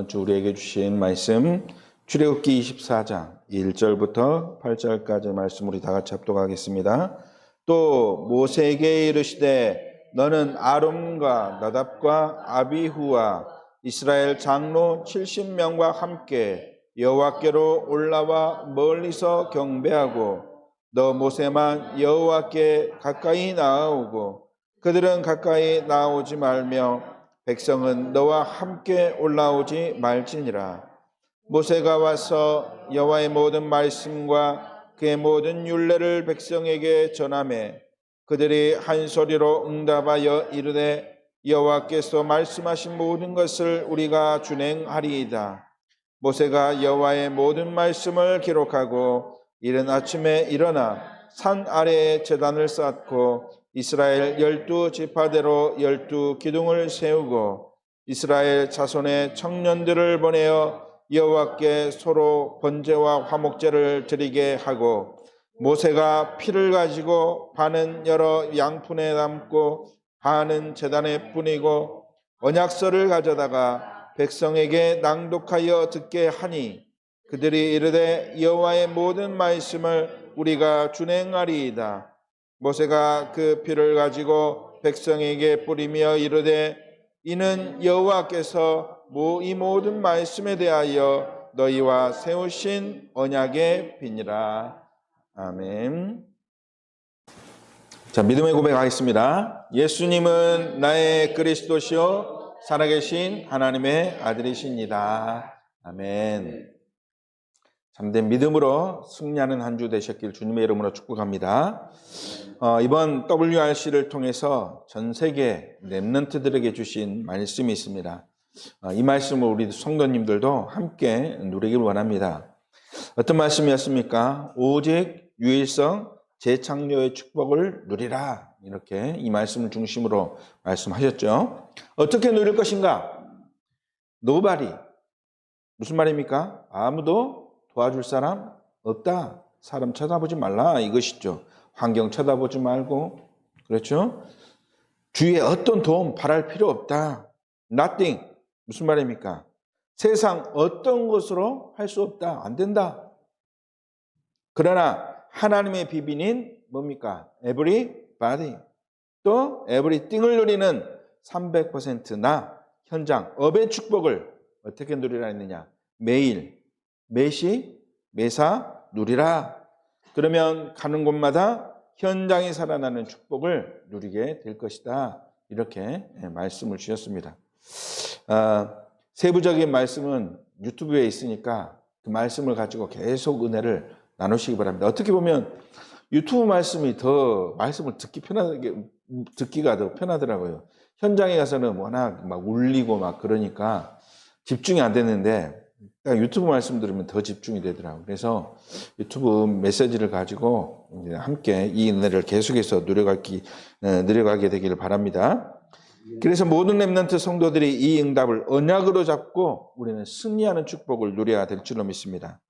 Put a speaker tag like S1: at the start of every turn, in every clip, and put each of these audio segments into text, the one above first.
S1: 이번 주 우리에게 주신 말씀 출애굽기 24장 1절부터 8절까지 말씀 우리 다 같이 합독하겠습니다. 또 모세에게 이르시되 너는 아론과 나답과 아비후와 이스라엘 장로 70명과 함께 여호와께로 올라와 멀리서 경배하고 너 모세만 여호와께 가까이 나아오고 그들은 가까이 나아오지 말며 백성은 너와 함께 올라오지 말지니라. 모세가 와서 여호와의 모든 말씀과 그의 모든 율례를 백성에게 전하매 그들이 한 소리로 응답하여 이르되 여호와께서 말씀하신 모든 것을 우리가 준행하리이다. 모세가 여호와의 모든 말씀을 기록하고 이른 아침에 일어나 산 아래에 제단을 쌓고 이스라엘 12지파대로 12기둥을 세우고 이스라엘 자손의 청년들을 보내어 여호와께 서로 번제와 화목제를 드리게 하고 모세가 피를 가지고 반은 여러 양푼에 담고 반은 제단에 뿌리고 언약서를 가져다가 백성에게 낭독하여 듣게 하니 그들이 이르되 여호와의 모든 말씀을 우리가 준행하리이다. 모세가 그 피를 가지고 백성에게 뿌리며 이르되 이는 여호와께서 이 모든 말씀에 대하여 너희와 세우신 언약의 피니라. 아멘. 자, 믿음의 고백하겠습니다. 예수님은 나의 그리스도시요 살아계신 하나님의 아들이십니다. 아멘. 참된 믿음으로 승리하는 한 주 되셨길 주님의 이름으로 축복합니다. 이번 WRC를 통해서 전 세계 렘넌트들에게 주신 말씀이 있습니다. 이 말씀을 우리 성도님들도 함께 누리길 원합니다. 어떤 말씀이었습니까? 오직 유일성 재창조의 축복을 누리라. 이렇게 이 말씀을 중심으로 말씀하셨죠. 어떻게 누릴 것인가? Nobody. 무슨 말입니까? 아무도 도와줄 사람 없다. 사람 쳐다보지 말라 이것이죠. 환경 쳐다보지 말고, 그렇죠? 주위에 어떤 도움 바랄 필요 없다. Nothing. 무슨 말입니까? 세상 어떤 것으로 할 수 없다. 안 된다. 그러나 하나님의 비빈인 뭡니까? Everybody. 또 everything을 누리는 300% 나, 현장, 업의 축복을 어떻게 누리라 했느냐? 매일, 매시, 매사 누리라. 그러면 가는 곳마다 현장이 살아나는 축복을 누리게 될 것이다. 이렇게 말씀을 주셨습니다. 세부적인 말씀은 유튜브에 있으니까 그 말씀을 가지고 계속 은혜를 나누시기 바랍니다. 어떻게 보면 유튜브 말씀이 더 말씀을 듣기가 더 편하더라고요. 현장에 가서는 워낙 막 울리고 막 그러니까 집중이 안 되는데 유튜브 말씀 들으면 더 집중이 되더라고요. 그래서 유튜브 메시지를 가지고 이제 함께 이 은혜를 계속해서 누려가게 되기를 바랍니다. 그래서 모든 렘넌트 성도들이 이 응답을 언약으로 잡고 우리는 승리하는 축복을 누려야 될 줄로 믿습니다.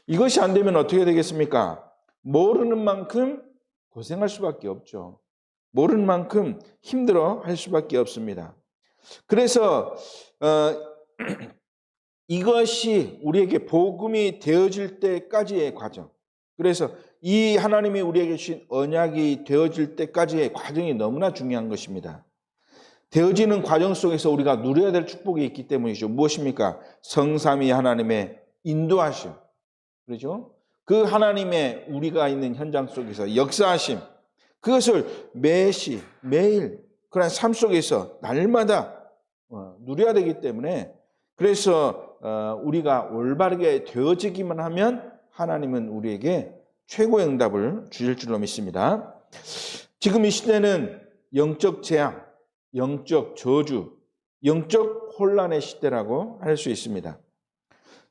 S1: 이것이 안 되면 어떻게 되겠습니까? 모르는 만큼 고생할 수밖에 없죠. 모르는 만큼 힘들어 할 수밖에 없습니다. 그래서 이것이 우리에게 복음이 되어질 때까지의 과정. 그래서 이 하나님이 우리에게 주신 언약이 되어질 때까지의 과정이 너무나 중요한 것입니다. 되어지는 과정 속에서 우리가 누려야 될 축복이 있기 때문이죠. 무엇입니까? 성삼위 하나님의 인도하심. 그렇죠? 그 하나님의 우리가 있는 현장 속에서 역사하심. 그것을 매시, 매일, 그런 삶 속에서 날마다 누려야 되기 때문에 그래서 우리가 올바르게 되어지기만 하면 하나님은 우리에게 최고의 응답을 주실 줄로 믿습니다. 지금 이 시대는 영적 재앙, 영적 저주, 영적 혼란의 시대라고 할 수 있습니다.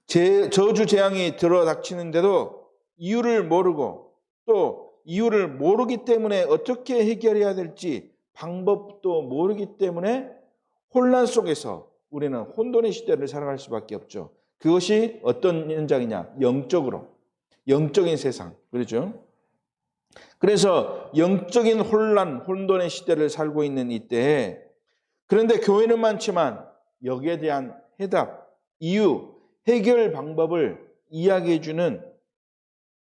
S1: 저주 재앙이 들어닥치는데도 이유를 모르고 또 이유를 모르기 때문에 어떻게 해결해야 될지 방법도 모르기 때문에 혼란 속에서 우리는 혼돈의 시대를 살아갈 수밖에 없죠. 그것이 어떤 현장이냐? 영적으로. 영적인 세상. 그렇죠? 그래서 영적인 혼란, 혼돈의 시대를 살고 있는 이때에 그런데 교회는 많지만 여기에 대한 해답, 이유, 해결 방법을 이야기해 주는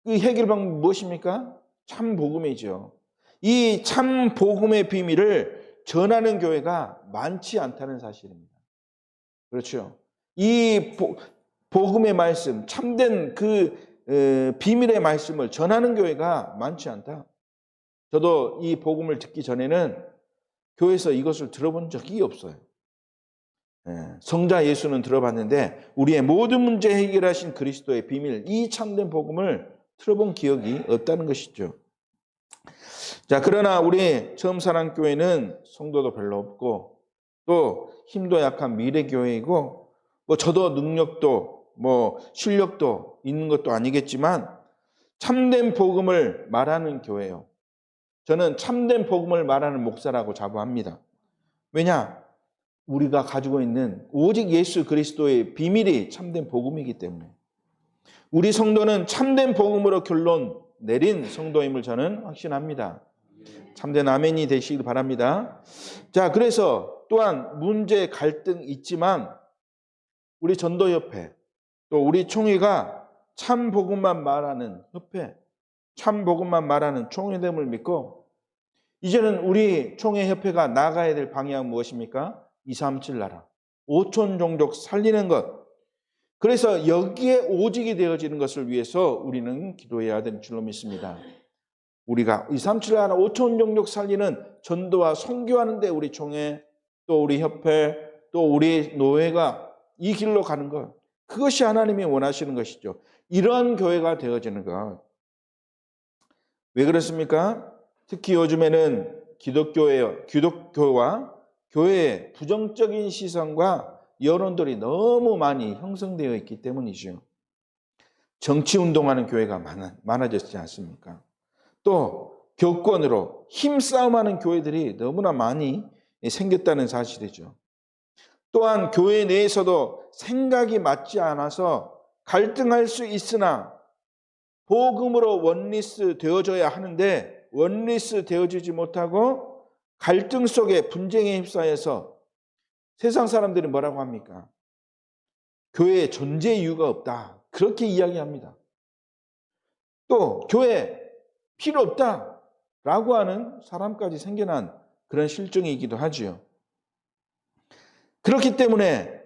S1: 그 해결 방법이 무엇입니까? 참 복음이죠. 이 참 복음의 비밀을 전하는 교회가 많지 않다는 사실입니다. 그렇죠. 이 복음의 말씀, 참된 그 비밀의 말씀을 전하는 교회가 많지 않다. 저도 이 복음을 듣기 전에는 교회에서 이것을 들어본 적이 없어요. 성자 예수는 들어봤는데 우리의 모든 문제 해결하신 그리스도의 비밀, 이 참된 복음을 들어본 기억이 없다는 것이죠. 자, 그러나 우리 처음사랑교회는 성도도 별로 없고 또 힘도 약한 미래교회이고 뭐 저도 능력도 뭐 실력도 있는 것도 아니겠지만 참된 복음을 말하는 교회예요. 저는 참된 복음을 말하는 목사라고 자부합니다. 왜냐? 우리가 가지고 있는 오직 예수 그리스도의 비밀이 참된 복음이기 때문에 우리 성도는 참된 복음으로 결론 내린 성도임을 저는 확신합니다. 참된 아멘이 되시길 바랍니다. 자, 그래서 또한 문제 갈등 있지만 우리 전도협회 또 우리 총회가 참 복음만 말하는 협회, 참 복음만 말하는 총회됨을 믿고 이제는 우리 총회협회가 나가야 될 방향은 무엇입니까? 237 나라, 5천 종족 살리는 것. 그래서 여기에 오직이 되어지는 것을 위해서 우리는 기도해야 되는 줄로 믿습니다. 우리가 237 나라, 5천 종족 살리는 전도와 선교하는 데 우리 총회, 또 우리 협회, 또 우리 노회가 이 길로 가는 것. 그것이 하나님이 원하시는 것이죠. 이러한 교회가 되어지는 것. 왜 그렇습니까? 특히 요즘에는 기독교와 교회의 부정적인 시선과 여론들이 너무 많이 형성되어 있기 때문이죠. 정치운동하는 교회가 많아졌지 않습니까? 또 교권으로 힘싸움하는 교회들이 너무나 많이 생겼다는 사실이죠. 또한 교회 내에서도 생각이 맞지 않아서 갈등할 수 있으나 복음으로 원리스 되어져야 하는데 원리스 되어지지 못하고 갈등 속에 분쟁에 휩싸여서 세상 사람들이 뭐라고 합니까? 교회의 존재 이유가 없다. 그렇게 이야기합니다. 또 교회 필요 없다라고 하는 사람까지 생겨난 그런 실정이기도 하지요. 그렇기 때문에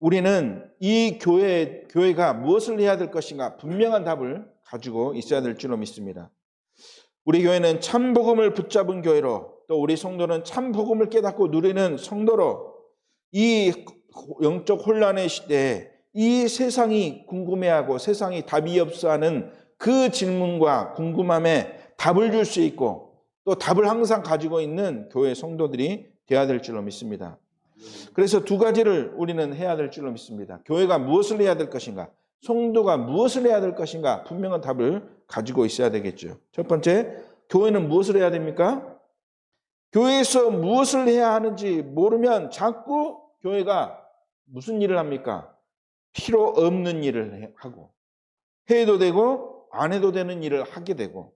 S1: 우리는 이 교회가 무엇을 해야 될 것인가 분명한 답을 가지고 있어야 될 줄로 믿습니다. 우리 교회는 참 복음을 붙잡은 교회로 또 우리 성도는 참 복음을 깨닫고 누리는 성도로 이 영적 혼란의 시대에 이 세상이 궁금해하고 세상이 답이 없어하는 그 질문과 궁금함에 답을 줄 수 있고 또 답을 항상 가지고 있는 교회 성도들이 되어야 될 줄로 믿습니다. 그래서 두 가지를 우리는 해야 될 줄로 믿습니다. 교회가 무엇을 해야 될 것인가? 성도가 무엇을 해야 될 것인가? 분명한 답을 가지고 있어야 되겠죠. 첫 번째, 교회는 무엇을 해야 됩니까? 교회에서 무엇을 해야 하는지 모르면 자꾸 교회가 무슨 일을 합니까? 필요 없는 일을 하고 해도 되고 안 해도 되는 일을 하게 되고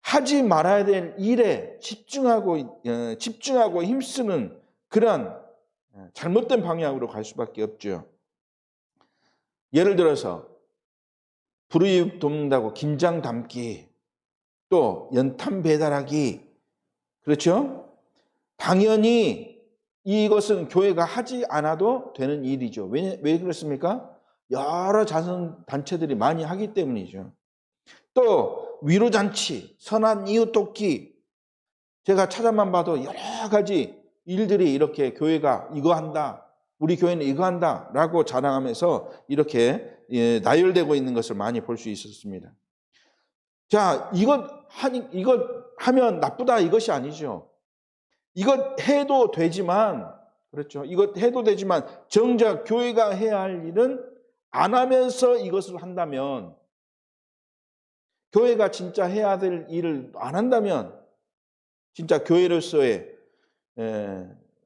S1: 하지 말아야 될 일에 집중하고 힘쓰는 그런 잘못된 방향으로 갈 수밖에 없죠. 예를 들어서 불이익 돕는다고 김장 담기, 또 연탄 배달하기, 그렇죠? 당연히 이것은 교회가 하지 않아도 되는 일이죠. 왜 그렇습니까? 여러 자선단체들이 많이 하기 때문이죠. 또 위로잔치, 선한 이웃 돕기, 제가 찾아만 봐도 여러 가지 일들이 이렇게 교회가 이거 한다, 우리 교회는 이거 한다 라고 자랑하면서 이렇게 나열되고 있는 것을 많이 볼 수 있었습니다. 자, 이것 하면 나쁘다 이것이 아니죠. 이것 해도 되지만, 그렇죠. 이것 해도 되지만 정작 교회가 해야 할 일은 안 하면서 이것을 한다면, 교회가 진짜 해야 될 일을 안 한다면 진짜 교회로서의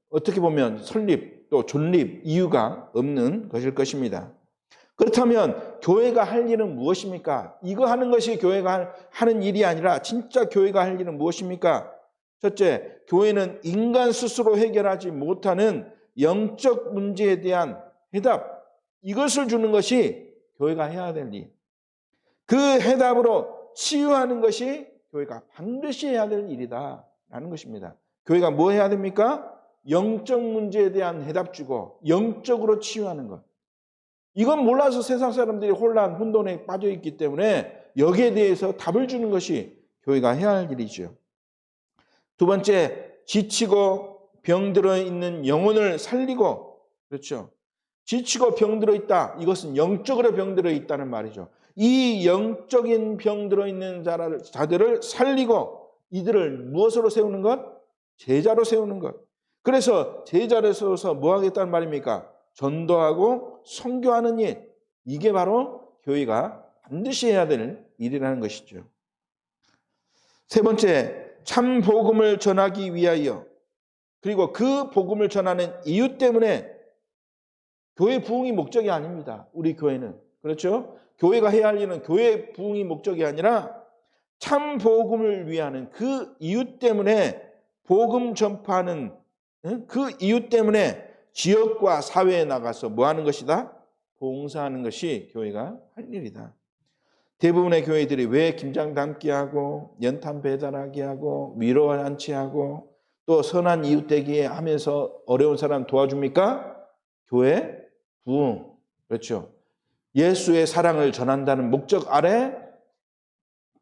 S1: 어떻게 보면 설립 또 존립 이유가 없는 것일 것입니다. 그렇다면 교회가 할 일은 무엇입니까? 이거 하는 것이 교회가 하는 일이 아니라 진짜 교회가 할 일은 무엇입니까? 첫째, 교회는 인간 스스로 해결하지 못하는 영적 문제에 대한 해답, 이것을 주는 것이 교회가 해야 될 일. 그 해답으로 치유하는 것이 교회가 반드시 해야 될 일이다라는 것입니다. 교회가 뭐 해야 됩니까? 영적 문제에 대한 해답 주고 영적으로 치유하는 것. 이건 몰라서 세상 사람들이 혼란, 혼돈에 빠져 있기 때문에 여기에 대해서 답을 주는 것이 교회가 해야 할 일이죠. 두 번째, 지치고 병들어 있는 영혼을 살리고, 그렇죠. 지치고 병들어 있다. 이것은 영적으로 병들어 있다는 말이죠. 이 영적인 병들어 있는 자들을 살리고 이들을 무엇으로 세우는 것? 제자로 세우는 것. 그래서 제자를 세워서 뭐 하겠다는 말입니까? 전도하고 선교하는 일. 이게 바로 교회가 반드시 해야 될 일이라는 것이죠. 세 번째, 참 복음을 전하기 위하여, 그리고 그 복음을 전하는 이유 때문에 교회 부흥이 목적이 아닙니다. 우리 교회는. 그렇죠? 교회가 해야 할 일은 교회 부흥이 목적이 아니라 참 복음을 위하는 그 이유 때문에 복음 전파하는 그 이유 때문에 지역과 사회에 나가서 뭐 하는 것이다? 봉사하는 것이 교회가 할 일이다. 대부분의 교회들이 왜 김장 담기 하고 연탄 배달하게 하고 위로 잔치하고 또 선한 이웃되기 하면서 어려운 사람 도와줍니까? 교회 부흥. 그렇죠. 예수의 사랑을 전한다는 목적 아래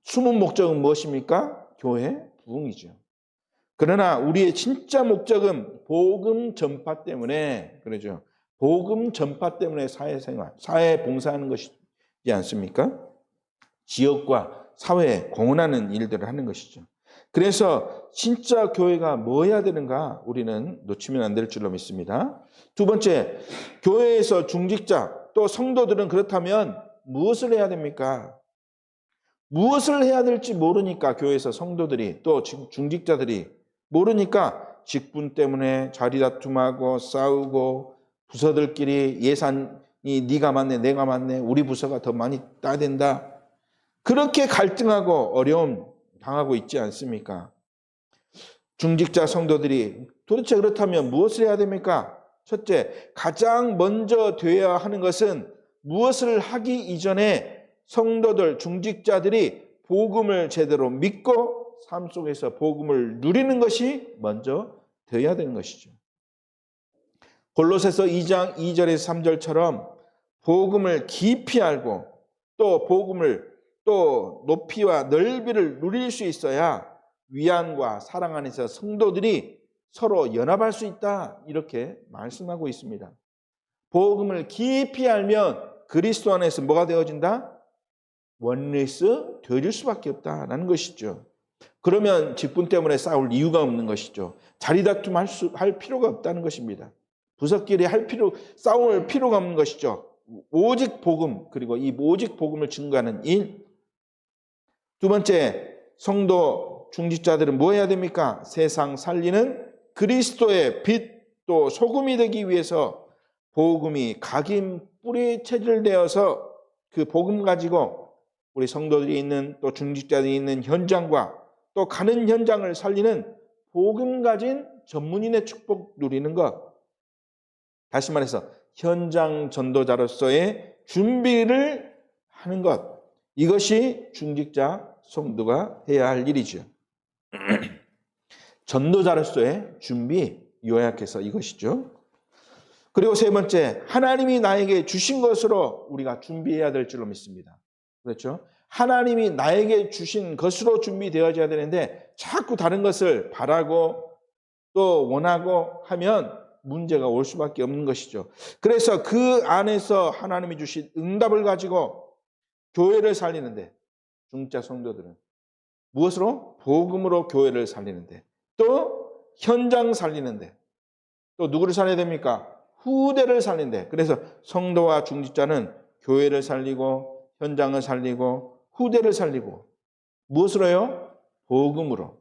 S1: 숨은 목적은 무엇입니까? 교회 부흥이죠. 그러나 우리의 진짜 목적은 복음 전파 때문에, 그러죠. 복음 전파 때문에 사회생활, 사회 봉사하는 것이지 않습니까? 지역과 사회에 공헌하는 일들을 하는 것이죠. 그래서 진짜 교회가 뭐 해야 되는가 우리는 놓치면 안 될 줄로 믿습니다. 두 번째, 교회에서 중직자 또 성도들은 그렇다면 무엇을 해야 됩니까? 무엇을 해야 될지 모르니까 교회에서 성도들이 또 중직자들이 모르니까 직분 때문에 자리다툼하고 싸우고 부서들끼리 예산이 네가 맞네 내가 맞네 우리 부서가 더 많이 따야 된다. 그렇게 갈등하고 어려움 당하고 있지 않습니까? 중직자 성도들이 도대체 그렇다면 무엇을 해야 됩니까? 첫째, 가장 먼저 되어야 하는 것은 무엇을 하기 이전에 성도들, 중직자들이 복음을 제대로 믿고 삶 속에서 복음을 누리는 것이 먼저 되어야 되는 것이죠. 골로새서 2장 2절에서 3절처럼 복음을 깊이 알고 또 복음을 또 높이와 넓이를 누릴 수 있어야 위안과 사랑 안에서 성도들이 서로 연합할 수 있다. 이렇게 말씀하고 있습니다. 복음을 깊이 알면 그리스도 안에서 뭐가 되어진다? 원리스 되어질 수밖에 없다라는 것이죠. 그러면 직분 때문에 싸울 이유가 없는 것이죠. 자리다툼 할 필요가 없다는 것입니다. 부서끼리 싸울 필요가 없는 것이죠. 오직 복음, 그리고 이 오직 복음을 증거하는 일. 두 번째, 성도 중직자들은 뭐 해야 됩니까? 세상 살리는 그리스도의 빛, 또 소금이 되기 위해서 복음이 각인 뿌리 체질되어서 그 복음 가지고 우리 성도들이 있는 또 중직자들이 있는 현장과 또 가는 현장을 살리는 복음 가진 전문인의 축복 누리는 것. 다시 말해서 현장 전도자로서의 준비를 하는 것. 이것이 중직자 성도가 해야 할 일이죠. 전도자로서의 준비, 요약해서 이것이죠. 그리고 세 번째, 하나님이 나에게 주신 것으로 우리가 준비해야 될 줄로 믿습니다. 그렇죠? 하나님이 나에게 주신 것으로 준비되어져야 되는데 자꾸 다른 것을 바라고 또 원하고 하면 문제가 올 수밖에 없는 것이죠. 그래서 그 안에서 하나님이 주신 응답을 가지고 교회를 살리는데 중직자 성도들은 무엇으로? 복음으로 교회를 살리는데 또 현장 살리는데 또 누구를 살려야 됩니까? 후대를 살리는데 그래서 성도와 중직자는 교회를 살리고 현장을 살리고 후대를 살리고 무엇으로요? 복음으로.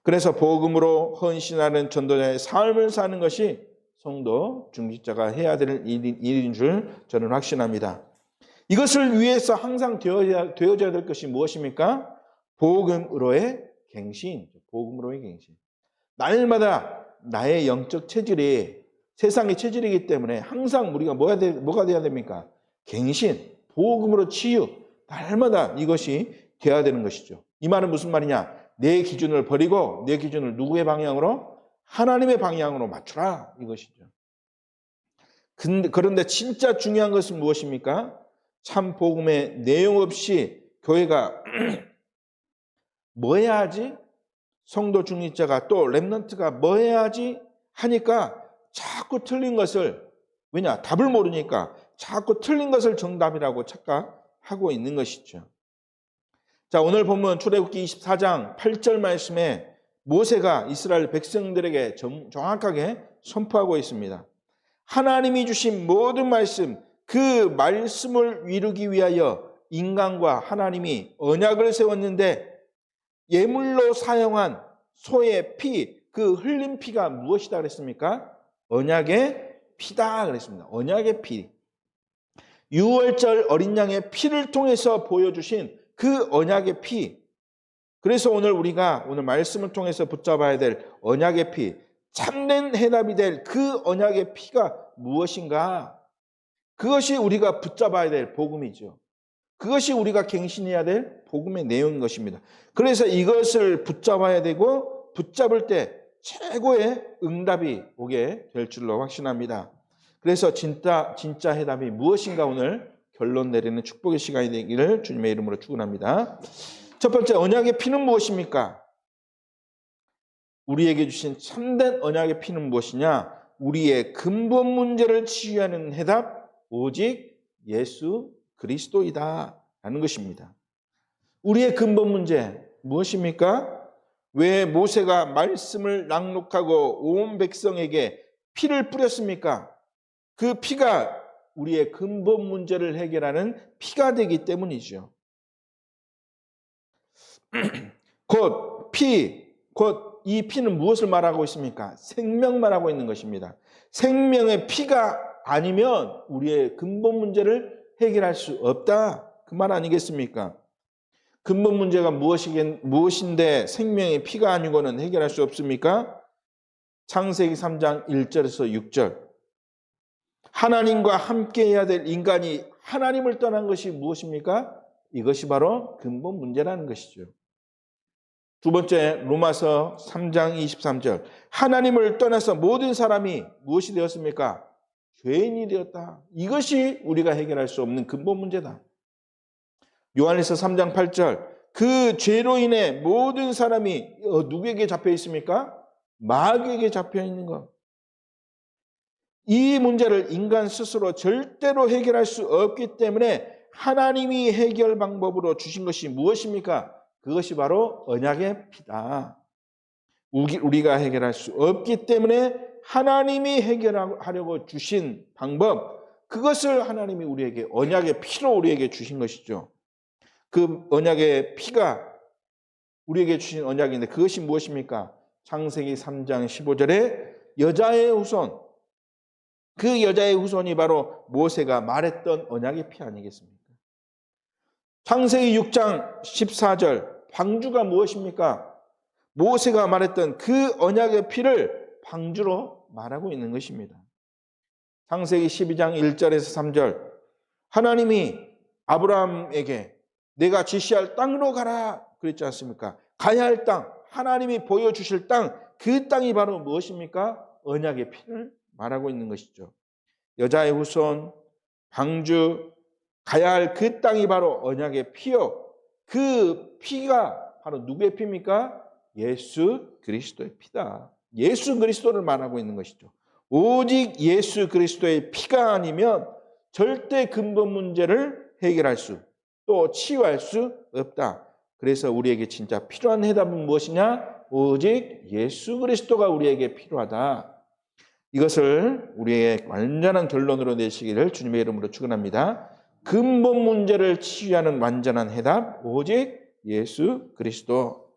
S1: 그래서 복음으로 헌신하는 전도자의 삶을 사는 것이 성도 중직자가 해야 될 일인 줄 저는 확신합니다. 이것을 위해서 항상 되어져야 될 것이 무엇입니까? 복음으로의 갱신. 복음으로의 갱신. 날마다 나의 영적 체질이 세상의 체질이기 때문에 항상 우리가 뭐가 돼야 됩니까? 갱신, 복음으로 치유, 날마다 이것이 돼야 되는 것이죠. 이 말은 무슨 말이냐? 내 기준을 버리고 내 기준을 누구의 방향으로? 하나님의 방향으로 맞추라, 이것이죠. 그런데 진짜 중요한 것은 무엇입니까? 참 복음의 내용 없이 교회가 뭐 해야 하지? 성도 중립자가 또 렘넌트가 뭐 해야 하지? 하니까 자꾸 틀린 것을, 왜냐? 답을 모르니까 자꾸 틀린 것을 정답이라고 착각하고 있는 것이죠. 자, 오늘 본문 출애굽기 24장 8절 말씀에 모세가 이스라엘 백성들에게 정확하게 선포하고 있습니다. 하나님이 주신 모든 말씀, 그 말씀을 이루기 위하여 인간과 하나님이 언약을 세웠는데 예물로 사용한 소의 피, 그 흘린 피가 무엇이다 그랬습니까? 언약의 피다 그랬습니다. 언약의 피. 유월절 어린 양의 피를 통해서 보여주신 그 언약의 피. 그래서 우리가 오늘 말씀을 통해서 붙잡아야 될 언약의 피, 참된 해답이 될 그 언약의 피가 무엇인가? 그것이 우리가 붙잡아야 될 복음이죠. 그것이 우리가 갱신해야 될 복음의 내용인 것입니다. 그래서 이것을 붙잡아야 되고 붙잡을 때 최고의 응답이 오게 될 줄로 확신합니다. 그래서 진짜 해답이 무엇인가 오늘 결론 내리는 축복의 시간이 되기를 주님의 이름으로 축원합니다. 첫 번째, 언약의 피는 무엇입니까? 우리에게 주신 참된 언약의 피는 무엇이냐? 우리의 근본 문제를 치유하는 해답, 오직 예수 그리스도이다 라는 것입니다. 우리의 근본 문제 무엇입니까? 왜 모세가 말씀을 낭독하고 온 백성에게 피를 뿌렸습니까? 그 피가 우리의 근본 문제를 해결하는 피가 되기 때문이죠. 곧 이 피는 무엇을 말하고 있습니까? 생명 말하고 있는 것입니다. 생명의 피가 아니면 우리의 근본 문제를 해결할 수 없다. 그 말 아니겠습니까? 근본 문제가 무엇인데 생명의 피가 아니고는 해결할 수 없습니까? 창세기 3장 1절에서 6절. 하나님과 함께 해야 될 인간이 하나님을 떠난 것이 무엇입니까? 이것이 바로 근본 문제라는 것이죠. 두 번째, 로마서 3장 23절. 하나님을 떠나서 모든 사람이 무엇이 되었습니까? 죄인이 되었다. 이것이 우리가 해결할 수 없는 근본 문제다. 요한일서 3장 8절. 그 죄로 인해 모든 사람이 누구에게 잡혀 있습니까? 마귀에게 잡혀 있는 것. 이 문제를 인간 스스로 절대로 해결할 수 없기 때문에 하나님이 해결 방법으로 주신 것이 무엇입니까? 그것이 바로 언약의 피다. 우리가 해결할 수 없기 때문에 하나님이 해결하려고 주신 방법, 그것을 하나님이 우리에게 언약의 피로 우리에게 주신 것이죠. 그 언약의 피가 우리에게 주신 언약인데 그것이 무엇입니까? 창세기 3장 15절에 여자의 후손, 그 여자의 후손이 바로 모세가 말했던 언약의 피 아니겠습니까? 창세기 6장 14절 방주가 무엇입니까? 모세가 말했던 그 언약의 피를 방주로 말하고 있는 것입니다. 창세기 12장 1절에서 3절 하나님이 아브라함에게 내가 지시할 땅으로 가라 그랬지 않습니까? 가야 할 땅, 하나님이 보여주실 땅, 그 땅이 바로 무엇입니까? 언약의 피를 말하고 있는 것이죠. 여자의 후손, 방주, 가야 할 그 땅이 바로 언약의 피요. 그 피가 바로 누구의 피입니까? 예수 그리스도의 피다. 예수 그리스도를 말하고 있는 것이죠. 오직 예수 그리스도의 피가 아니면 절대 근본 문제를 해결할 수, 또 치유할 수 없다. 그래서 우리에게 진짜 필요한 해답은 무엇이냐? 오직 예수 그리스도가 우리에게 필요하다. 이것을 우리의 완전한 결론으로 내시기를 주님의 이름으로 축원합니다. 근본 문제를 치유하는 완전한 해답, 오직 예수 그리스도.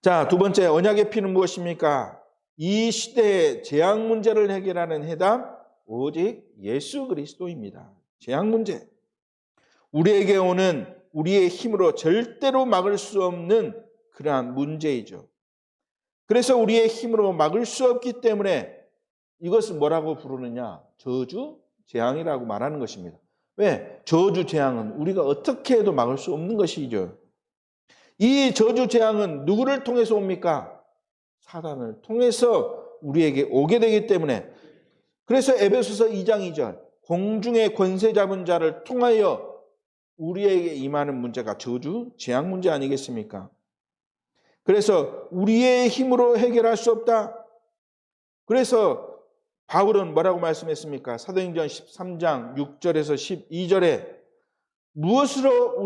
S1: 자, 두 번째, 언약의 피는 무엇입니까? 이 시대의 재앙 문제를 해결하는 해답, 오직 예수 그리스도입니다. 재앙 문제. 우리에게 오는 우리의 힘으로 절대로 막을 수 없는 그러한 문제이죠. 그래서 우리의 힘으로 막을 수 없기 때문에 이것을 뭐라고 부르느냐? 저주, 재앙이라고 말하는 것입니다. 왜? 저주, 재앙은 우리가 어떻게 해도 막을 수 없는 것이죠. 이 저주, 재앙은 누구를 통해서 옵니까? 사단을 통해서 우리에게 오게 되기 때문에, 그래서 에베소서 2장 2절 공중의 권세 잡은 자를 통하여 우리에게 임하는 문제가 저주, 재앙 문제 아니겠습니까? 그래서 우리의 힘으로 해결할 수 없다. 그래서 바울은 뭐라고 말씀했습니까? 사도행전 13장 6절에서 12절에 무엇으로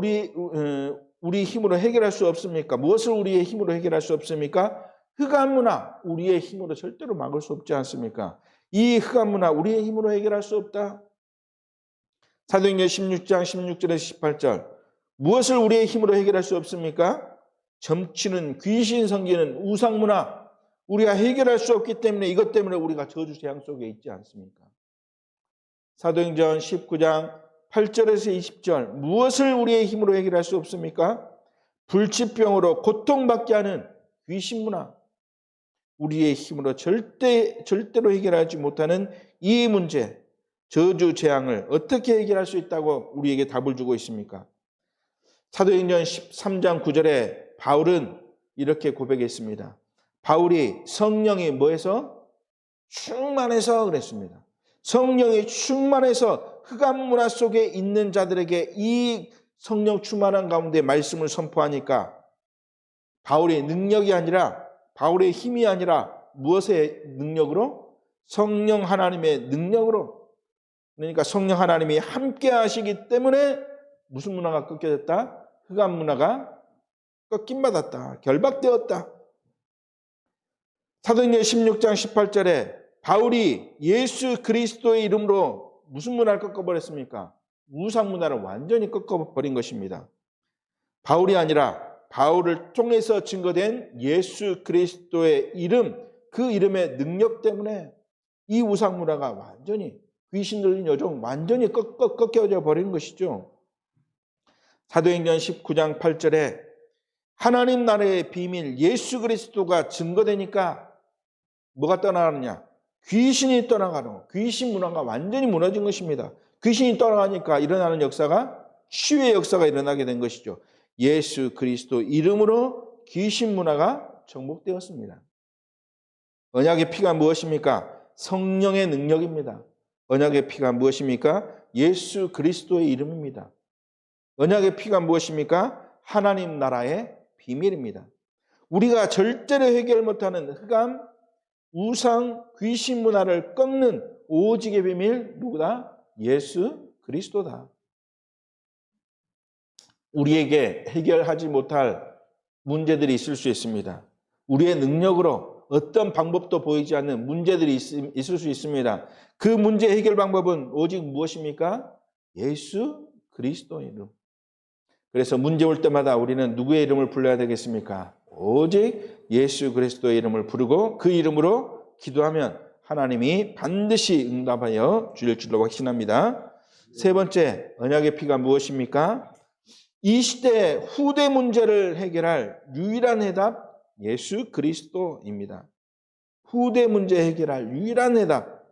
S1: 우리 힘으로 해결할 수 없습니까? 무엇을 우리의 힘으로 해결할 수 없습니까? 흑암 문화, 우리의 힘으로 절대로 막을 수 없지 않습니까? 이 흑암 문화, 우리의 힘으로 해결할 수 없다. 사도행전 16장 16절에서 18절 무엇을 우리의 힘으로 해결할 수 없습니까? 점치는, 귀신 섬기는 우상 문화, 우리가 해결할 수 없기 때문에, 이것 때문에 우리가 저주 재앙 속에 있지 않습니까? 사도행전 19장 8절에서 20절 무엇을 우리의 힘으로 해결할 수 없습니까? 불치병으로 고통받게 하는 귀신 문화, 우리의 힘으로 절대로 해결하지 못하는 이 문제, 저주 재앙을 어떻게 해결할 수 있다고 우리에게 답을 주고 있습니까? 사도행전 13장 9절에 바울은 이렇게 고백했습니다. 바울이 성령이 뭐해서? 충만해서 그랬습니다. 성령이 충만해서 흑암 문화 속에 있는 자들에게 이 성령 충만한 가운데 말씀을 선포하니까 바울의 능력이 아니라, 바울의 힘이 아니라 무엇의 능력으로? 성령 하나님의 능력으로. 그러니까 성령 하나님이 함께 하시기 때문에 무슨 문화가 꺾여졌다? 흑암 문화가 꺾임받았다. 결박되었다. 사도행전 16장 18절에 바울이 예수 그리스도의 이름으로 무슨 문화를 꺾어버렸습니까? 우상 문화를 완전히 꺾어버린 것입니다. 바울이 아니라 바울을 통해서 증거된 예수 그리스도의 이름, 그 이름의 능력 때문에 이 우상 문화가 완전히, 귀신 들린 요정 완전히 꺾여져 버린 것이죠. 사도행전 19장 8절에 하나님 나라의 비밀 예수 그리스도가 증거되니까 뭐가 떠나가느냐? 귀신이 떠나가는, 귀신 문화가 완전히 무너진 것입니다. 귀신이 떠나가니까 일어나는 역사가 치유의 역사가 일어나게 된 것이죠. 예수 그리스도 이름으로 귀신 문화가 정복되었습니다. 언약의 피가 무엇입니까? 성령의 능력입니다. 언약의 피가 무엇입니까? 예수 그리스도의 이름입니다. 언약의 피가 무엇입니까? 하나님 나라의 비밀입니다. 우리가 절대로 해결 못하는 흑암, 우상, 귀신 문화를 꺾는 오직의 비밀 누구다? 예수 그리스도다. 우리에게 해결하지 못할 문제들이 있을 수 있습니다. 우리의 능력으로 어떤 방법도 보이지 않는 문제들이 있을 수 있습니다. 그 문제 해결 방법은 오직 무엇입니까? 예수 그리스도의 이름. 그래서 문제 올 때마다 우리는 누구의 이름을 불러야 되겠습니까? 오직 예수 그리스도의 이름을 부르고 그 이름으로 기도하면 하나님이 반드시 응답하여 주실 줄로 확신합니다. 세 번째, 언약의 피가 무엇입니까? 이 시대 후대 문제를 해결할 유일한 해답, 예수 그리스도입니다. 후대 문제 해결할 유일한 해답.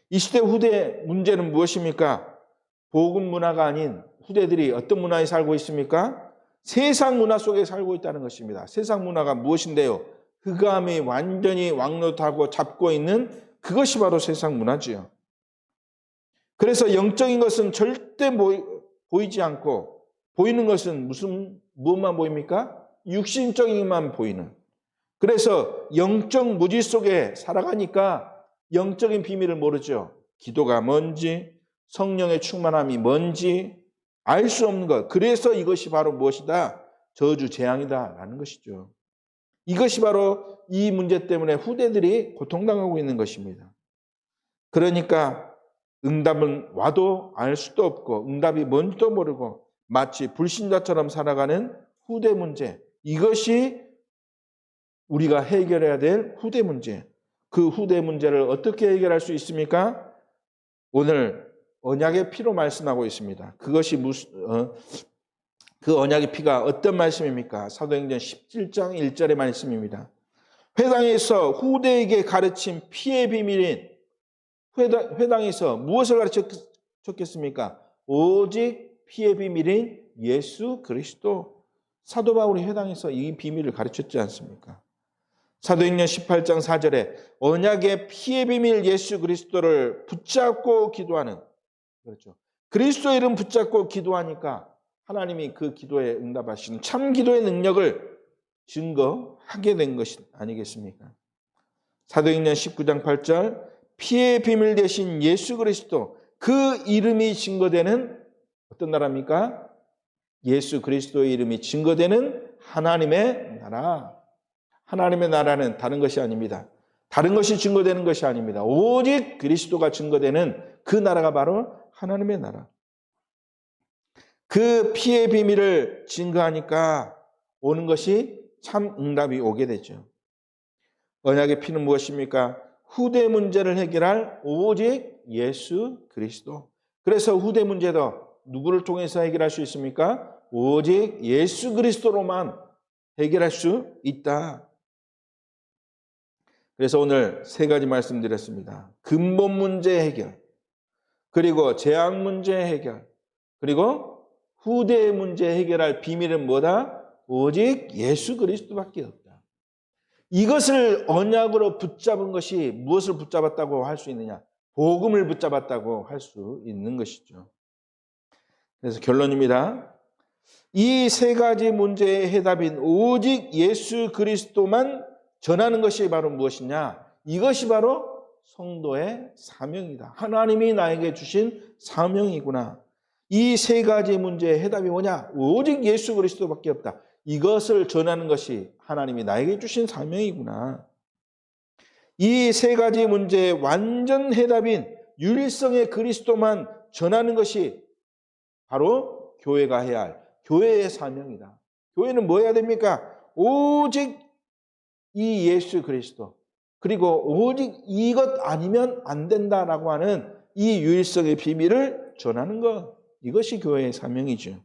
S1: 이 시대 후대 문제는 무엇입니까? 복음 문화가 아닌 후대들이 어떤 문화에 살고 있습니까? 세상 문화 속에 살고 있다는 것입니다. 세상 문화가 무엇인데요? 흑암이 완전히 왕노하고 잡고 있는 그것이 바로 세상 문화지요. 그래서 영적인 것은 절대 보이지 않고 보이는 것은 무엇만 보입니까? 육신적인만 보이는. 그래서 영적 무지 속에 살아가니까 영적인 비밀을 모르죠. 기도가 뭔지, 성령의 충만함이 뭔지 알 수 없는 것. 그래서 이것이 바로 무엇이다? 저주 재앙이다라는 것이죠. 이것이 바로 이 문제 때문에 후대들이 고통당하고 있는 것입니다. 그러니까 응답은 와도 알 수도 없고 응답이 뭔지도 모르고 마치 불신자처럼 살아가는 후대 문제. 이것이 우리가 해결해야 될 후대 문제. 그 후대 문제를 어떻게 해결할 수 있습니까? 오늘 언약의 피로 말씀하고 있습니다. 그것이 그 언약의 피가 어떤 말씀입니까? 사도행전 17장 1절의 말씀입니다. 회당에서 후대에게 가르친 피의 비밀인 회당에서 무엇을 가르쳤겠습니까? 오직 피의 비밀인 예수 그리스도. 사도 바울이 회당에서 이 비밀을 가르쳤지 않습니까? 사도행전 18장 4절에 언약의 피의 비밀 예수 그리스도를 붙잡고 기도하는, 그렇죠. 그리스도 이름 붙잡고 기도하니까 하나님이 그 기도에 응답하시는 참 기도의 능력을 증거하게 된 것이 아니겠습니까? 사도행전 19장 8절 피의 비밀 되신 예수 그리스도, 그 이름이 증거되는 어떤 나라입니까? 예수 그리스도의 이름이 증거되는 하나님의 나라. 하나님의 나라는 다른 것이 아닙니다. 다른 것이 증거되는 것이 아닙니다. 오직 그리스도가 증거되는 그 나라가 바로 하나님의 나라. 그 피의 비밀을 증거하니까 오는 것이 참 응답이 오게 되죠. 언약의 피는 무엇입니까? 후대 문제를 해결할 오직 예수 그리스도. 그래서 후대 문제도 누구를 통해서 해결할 수 있습니까? 오직 예수 그리스도로만 해결할 수 있다. 그래서 오늘 세 가지 말씀드렸습니다. 근본 문제 해결, 그리고 재앙 문제 해결, 그리고 후대 문제 해결할 비밀은 뭐다? 오직 예수 그리스도밖에 없다. 이것을 언약으로 붙잡은 것이 무엇을 붙잡았다고 할 수 있느냐? 복음을 붙잡았다고 할 수 있는 것이죠. 그래서 결론입니다. 이 세 가지 문제의 해답인 오직 예수 그리스도만 전하는 것이 바로 무엇이냐? 이것이 바로 성도의 사명이다. 하나님이 나에게 주신 사명이구나. 이 세 가지 문제의 해답이 뭐냐? 오직 예수 그리스도밖에 없다. 이것을 전하는 것이 하나님이 나에게 주신 사명이구나. 이 세 가지 문제의 완전 해답인 유일성의 그리스도만 전하는 것이 바로 교회가 해야 할 교회의 사명이다. 교회는 뭐 해야 됩니까? 오직 이 예수 그리스도, 그리고 오직 이것 아니면 안 된다라고 하는 이 유일성의 비밀을 전하는 것, 이것이 교회의 사명이죠.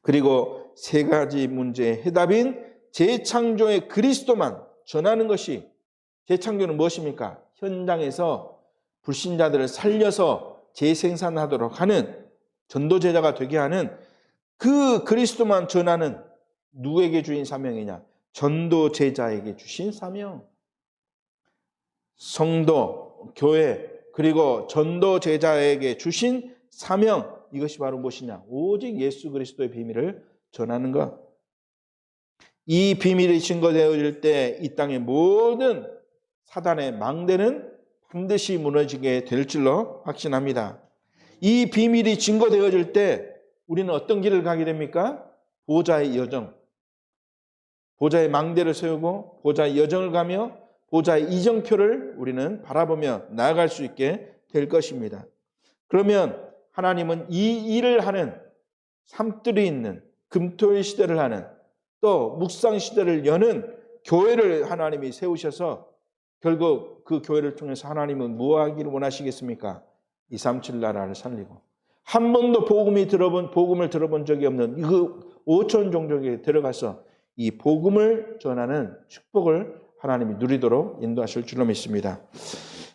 S1: 그리고 세 가지 문제의 해답인 재창조의 그리스도만 전하는 것이, 재창조는 무엇입니까? 현장에서 불신자들을 살려서 재생산하도록 하는, 전도제자가 되게 하는 그 그리스도만 전하는 누구에게 주인 사명이냐? 전도제자에게 주신 사명. 성도, 교회, 그리고 전도제자에게 주신 사명, 이것이 바로 무엇이냐? 오직 예수 그리스도의 비밀을 전하는 것. 이 비밀이 증거되어질 때 이 땅의 모든 사단의 망대는 반드시 무너지게 될 줄로 확신합니다. 이 비밀이 증거되어질 때 우리는 어떤 길을 가게 됩니까? 보좌의 여정. 보좌의 망대를 세우고 보좌의 여정을 가며 보좌의 이정표를 우리는 바라보며 나아갈 수 있게 될 것입니다. 그러면 하나님은 이 일을 하는, 삶들이 있는 금토일 시대를 하는, 또 묵상 시대를 여는 교회를 하나님이 세우셔서 결국 그 교회를 통해서 하나님은 무엇하기를 원하시겠습니까? 237 나라를 살리고, 한 번도 복음을 들어본 적이 없는 그 5천 종족에 들어가서 이 복음을 전하는 축복을 하나님이 누리도록 인도하실 줄로 믿습니다.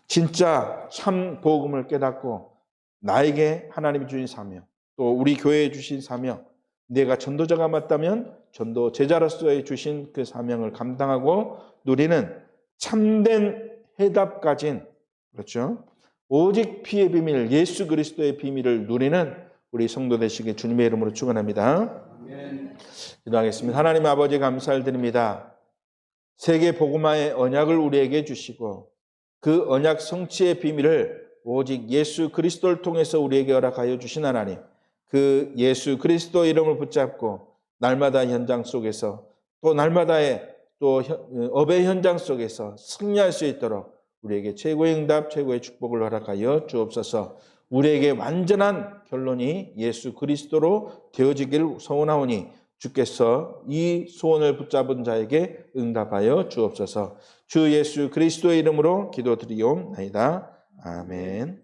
S1: 진짜 참 복음을 깨닫고 나에게 하나님이 주신 사명, 또 우리 교회에 주신 사명, 내가 전도자가 맞다면 전도 제자로서의 주신 그 사명을 감당하고 누리는 참된 해답 가진, 그렇죠, 오직 피의 비밀, 예수 그리스도의 비밀을 누리는 우리 성도 되시길 주님의 이름으로 축원합니다. 기도하겠습니다. 하나님 아버지 감사드립니다. 세계 복음화의 언약을 우리에게 주시고 그 언약 성취의 비밀을 오직 예수 그리스도를 통해서 우리에게 허락하여 주신 하나님, 그 예수 그리스도 이름을 붙잡고 날마다 현장 속에서 또 날마다의 또 업의 현장 속에서 승리할 수 있도록 우리에게 최고의 응답, 최고의 축복을 허락하여 주옵소서. 우리에게 완전한 결론이 예수 그리스도로 되어지기를 소원하오니 주께서 이 소원을 붙잡은 자에게 응답하여 주옵소서. 주 예수 그리스도의 이름으로 기도드리옵나이다. 아멘.